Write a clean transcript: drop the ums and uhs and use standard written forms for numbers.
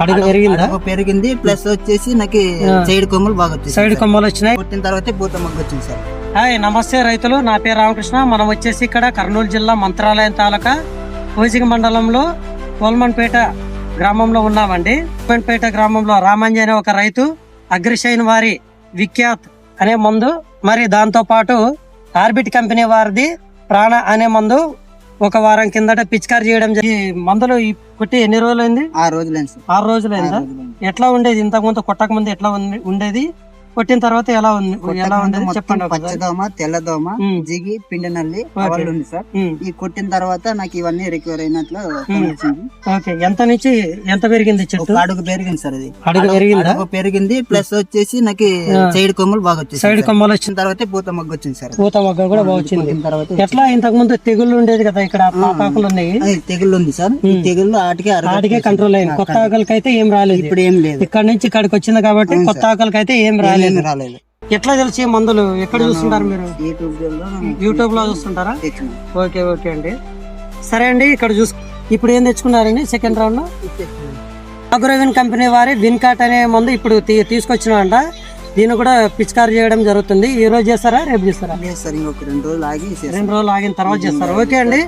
అడుగు పెరిగిందా? పెరిగింది. ప్లస్ వచ్చేసి నాకు సైడ్ కొమ్మలు బాగా వచ్చాయి. సైడ్ కొమ్మలు వచ్చినాయి. కొట్టిన తర్వాత పూత మొగ్గ వచ్చింది సార్. హాయ్, నమస్తే రైతులు. నా పేరు రామకృష్ణ. మనం వచ్చేసి ఇక్కడ కర్నూలు జిల్లా మంత్రాలయం తాలూకా కోసిగ మండలంలో కోల్మన్పేట గ్రామంలో ఉన్నామండి. కోల్మన్పేట గ్రామంలో రామంజి అనే ఒక రైతు అగ్రిషైన్ వారి విఖ్యాత్ అనే మందు, మరి దాంతో పాటు ఆర్బిట్ కంపెనీ వారిది ప్రాణ అనే మందు ఒక వారం కిందట పిచికారి చేయడం జరిగింది. మందులు కొట్టి ఎన్ని రోజులైంది? 6 రోజులైంది సార్. 6 రోజులైందా? ఎట్లా ఉండేది ఇంతకు ముందు? కొట్టక ముందు ఎట్లా ఉండేది? కొట్టిన తర్వాత ఎలా ఉండేది చెప్పండి. పచ్చదోమ, తెల్లదోమ, జిగి, పిండి నల్లి అవన్నీ ఉంది సార్. ఈ కొట్టిన తర్వాత నాకు ఇవన్నీ రికవర్ అయినట్లు కనిపించింది. ఓకే, ఎంత నుంచి ఎంత పెరిగింది చెట్టు? అడుగు పెరిగింది సార్. ఇది అడుగు పెరిగిందా? పెరిగింది. ప్లస్ వచ్చేసి నాకు సైడ్ కొమ్మలు బాగా వచ్చాయి. సైడ్ కొమ్మలు వచ్చిన తర్వాత పూత మొగ్గ వచ్చింది సార్. పూత మొగ్గ కూడా బాగా వచ్చింది. ఎట్లా ఇంతకు ముందు తెగుళ్ళు ఉండేది కదా, ఇక్కడ ఆకులు ఉన్నాయి, తెగుళ్ళు ఉంది సార్. ఈ తెగుళ్ళు ఆటికే కంట్రోల్ అయింది. కొత్త ఆకులకి అయితే ఏం రాలేదు. ఇప్పుడు ఏం లేదు. ఇక్కడ నుంచి ఇక్కడికి వచ్చింది కాబట్టి కొత్త ఆకులకి అయితే ఏం రాలేదు. ఎట్లా తెలిసి మందులు ఎక్కడ చూస్తుంటారు మీరు? యూట్యూబ్ లో చూస్తుంటారా? ఓకే ఓకే అండి, సరే అండి. ఇక్కడ ఇప్పుడు ఏం తెచ్చుకున్నారండి సెకండ్ రౌండ్ లో? అగ్రోవిన్ కంపెనీ వారి విన్కాట్ అనే మందు ఇప్పుడు తీసుకొచ్చినారంట. దీన్ని కూడా పిచికారి చేయడం జరుగుతుంది. ఈ రోజు చేస్తారా, రేపు చేస్తారా? 2 రోజులు ఆగి 2 రోజులు ఆగిన తర్వాత చేస్తారు. ఓకే అండి.